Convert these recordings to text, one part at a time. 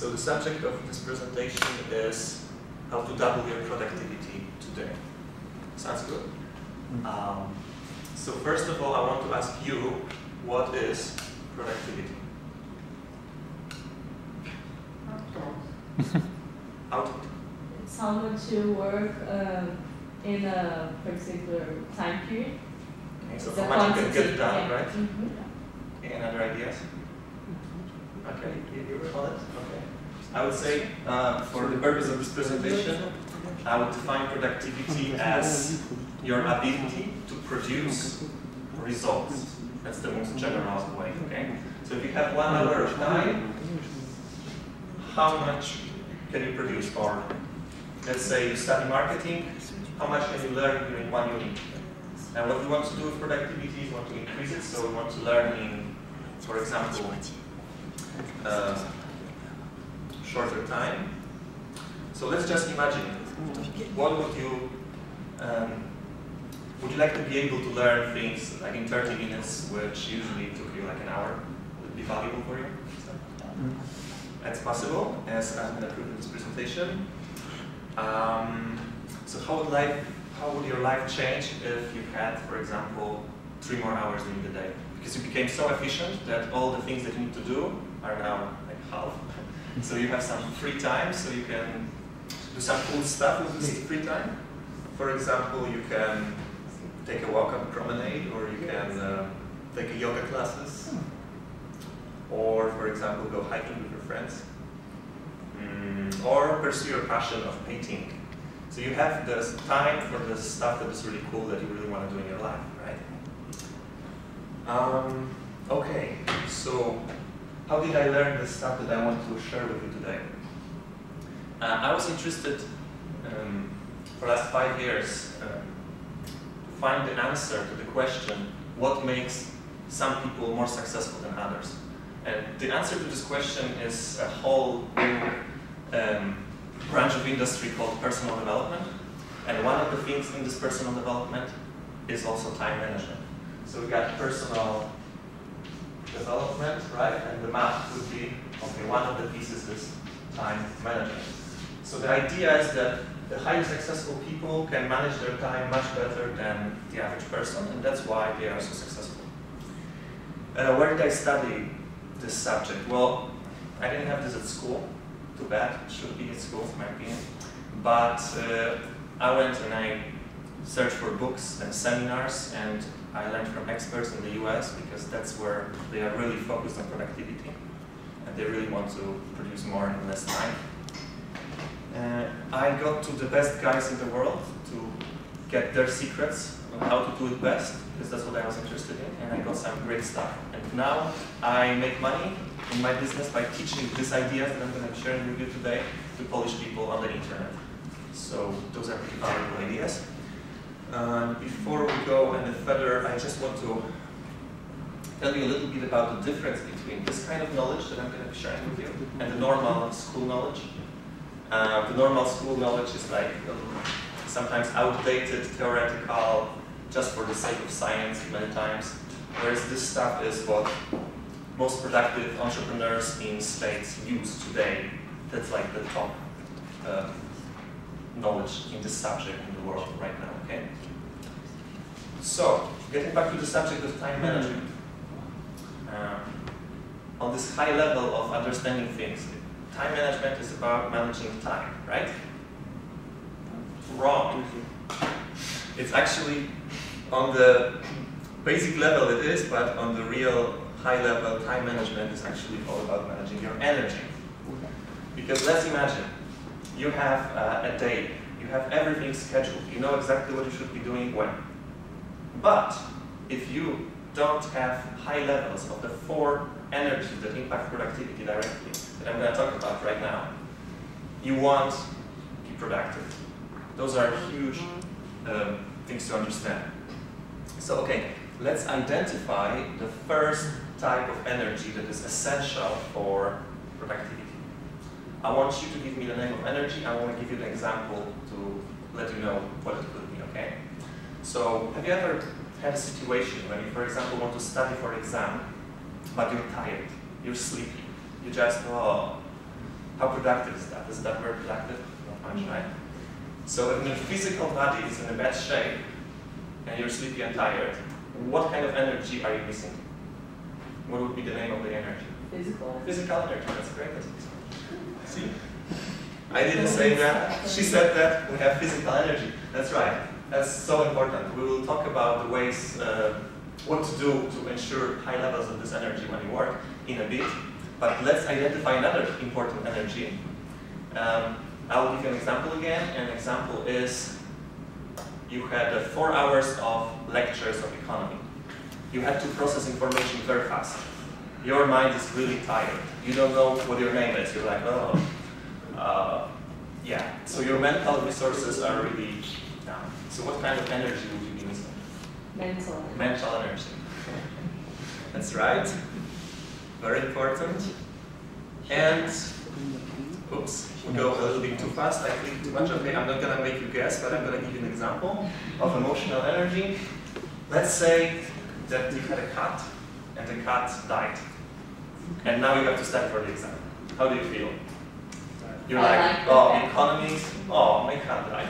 So the subject of this presentation is how to double your productivity today. Sounds good? So first of all, I want to ask you, what is productivity? Output. It's how much you work in a particular time period. Okay, so how much you can get done, yeah. right? Mm-hmm. Okay, and other ideas? Okay, you were on it? Okay. I would say, for the purpose of this presentation, I would define productivity as your ability to produce results. That's the most general way, okay? So if you have 1 hour of time, how much can you produce? Or let's say you study marketing, how much can you learn during 1 unit? And what we want to do with productivity is we want to increase it, so we want to learn in, for example, shorter time. So let's just imagine, what would you like to be able to learn things like in 30 minutes, which usually took you like an hour? Would it be valuable for you? That's possible, as I'm going to prove in this presentation. So how would your life change if you had, for example, 3 more hours during the day? Because you became so efficient that all the things that you need to do are now like half. So you have some free time, so you can do some cool stuff with this free time. For example, you can take a walk on the promenade, or you can take a yoga classes, or for example, go hiking with your friends, or pursue your passion of painting. So you have this time for the stuff that is really cool that you really want to do in your life, right? Okay, so how did I learn the stuff that I want to share with you today? I was interested for the last 5 years to find the answer to the question, what makes some people more successful than others? And the answer to this question is a whole branch of industry called personal development. And one of the things in this personal development is also time management. So we got personal development, right? And the math would be, okay, one of the pieces is time management. So the idea is that the highly successful people can manage their time much better than the average person, and that's why they are so successful. Where did I study this subject? Well, I didn't have this at school. Too bad. It should be at school, in my opinion. But I went and I searched for books and seminars, and I learned from experts in the US, because that's where they are really focused on productivity, and they really want to produce more in less time. I got to the best guys in the world to get their secrets on how to do it best, because that's what I was interested in, and I got some great stuff. And now I make money in my business by teaching these ideas that I'm going to be sharing with you today to Polish people on the internet. So those are pretty valuable ideas. Before we go any further, I just want to tell you a little bit about the difference between this kind of knowledge that I'm going to be sharing with you and the normal school knowledge. The normal school knowledge is like sometimes outdated, theoretical, just for the sake of science many times, whereas this stuff is what most productive entrepreneurs in States use today. That's like the top knowledge in this subject in the world right now, okay? So, getting back to the subject of time management. On this high level of understanding things, time management is about managing time, right? Wrong. It's actually, on the basic level it is, but on the real high level, time management is actually all about managing your energy. Because let's imagine, you have a day, you have everything scheduled, you know exactly what you should be doing when. But if you don't have high levels of the 4 energies that impact productivity directly, that I'm going to talk about right now, you won't be productive. Those are huge things to understand. So, okay, let's identify the first type of energy that is essential for productivity. I want you to give me the name of energy. I want to give you the example to let you know what it could be, okay? So, have you ever had a situation when you, for example, want to study for an exam, but you're tired, you're sleepy, you just, oh, How productive is that? Is that very productive? Not much, right? So if your physical body is in a bad shape, and you're sleepy and tired, what kind of energy are you missing? What would be the name of the energy? Physical. Physical energy, that's great. See? I didn't say that. She said that we have physical energy. That's right. That's so important. We will talk about the ways, what to do to ensure high levels of this energy when you work in a bit. But let's identify another important energy. I'll give you an example again. An example is you had 4 hours of lectures of economy. You had to process information very fast. Your mind is really tired. You don't know what your name is. You're like, oh, yeah. So your mental resources are really down. So what kind of energy would you be missing? Mental. Mental energy. That's right. Very important. And, oops, we go a little bit too fast. I clicked too much. Okay, I'm not going to make you guess, but I'm going to give you an example of emotional energy. Let's say that you had a cat, and the cat died. And now you have to study for the exam. How do you feel? You're like, oh, economics, oh, my cat died.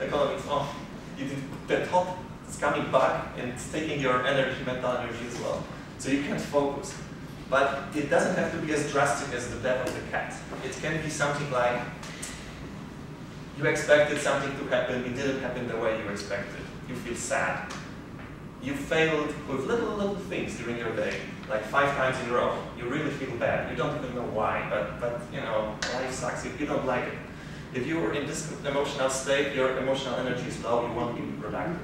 Economics, oh, you did the thought is coming back and it's taking your energy, mental energy as well. So you can't focus. But it doesn't have to be as drastic as the death of the cat. It can be something like you expected something to happen, it didn't happen the way you expected. You feel sad. You failed with little things during your day, like 5 times in a row. You really feel bad. You don't even know why, but you know, life sucks if you don't like it. If you are in this emotional state, your emotional energy is low, you won't be productive.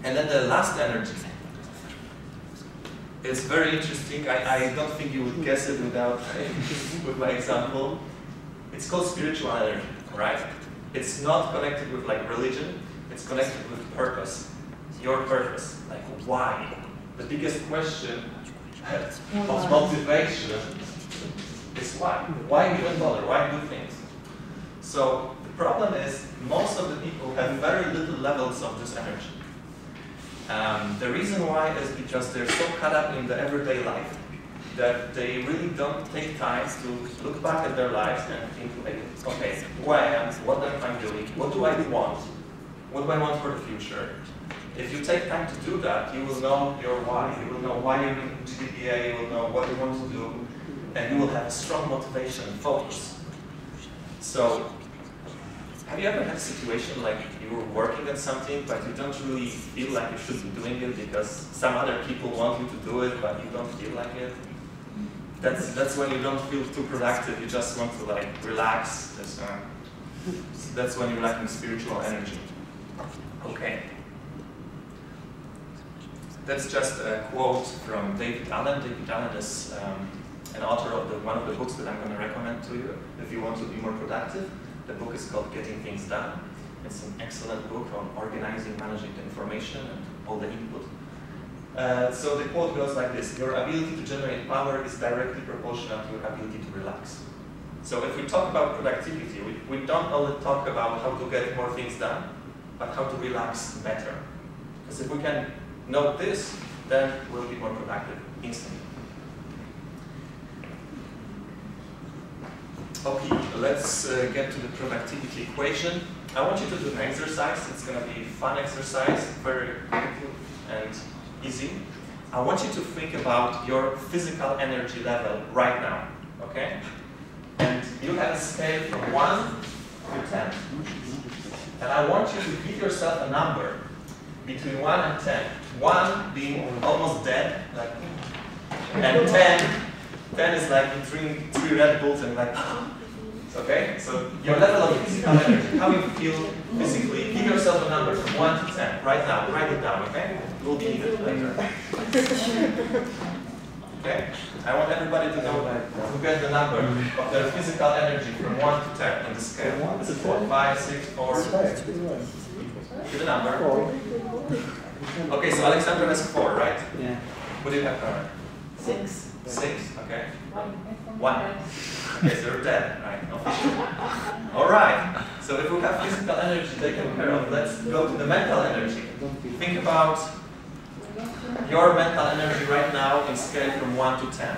And then the last energy. It's very interesting. I don't think you would guess it without with my example. It's called spiritual energy, right? It's not connected with like religion. It's connected with purpose. Your purpose, like why? The biggest question of motivation is why. Why even bother? Why do things? So the problem is most of the people have very little levels of this energy. The reason why is because they're so caught up in the everyday life that they really don't take time to look back at their lives and think, okay, who I am, what am I doing, what do I want, what do I want for the future. If you take time to do that, you will know your why. You will know why you're in GPA, you will know what you want to do, and you will have a strong motivation and focus. So, have you ever had a situation like you were working on something, but you don't really feel like you should be doing it because some other people want you to do it, but you don't feel like it? That's when you don't feel too productive, you just want to like relax. That's when you're lacking spiritual energy. Okay. That's just a quote from David Allen. David Allen is an author of one of the books that I'm going to recommend to you if you want to be more productive. The book is called Getting Things Done. It's an excellent book on organizing, managing the information and all the input. So the quote goes like this: your ability to generate power is directly proportional to your ability to relax. So if we talk about productivity, we don't only talk about how to get more things done, but how to relax better. Because if we can know this, then we'll be more productive instantly. Okay, let's get to the productivity equation. I want you to do an exercise. It's going to be a fun exercise, very creative and easy. I want you to think about your physical energy level right now, okay? And you have a scale from 1 to 10. And I want you to give yourself a number between 1 and 10. 1 being almost dead, like, and 10 is like you drink 3 Red Bulls and like, okay? So your level of physical energy, how you feel physically, give yourself a number from 1 to 10, right now, write it down, okay? It will be needed later. Okay? I want everybody to know to get the number of their physical energy from 1 to 10 on the scale. Is it 4, 5, 6, 4? Give the number. Okay, so Alexandra has 4, right? Yeah. What do you have, Karen? 6. 6, okay. 1. Okay, so you're dead, right? Officially. Alright, so if we have physical energy taken care of, let's go to the mental energy. Think about your mental energy right now in scale from 1 to 10.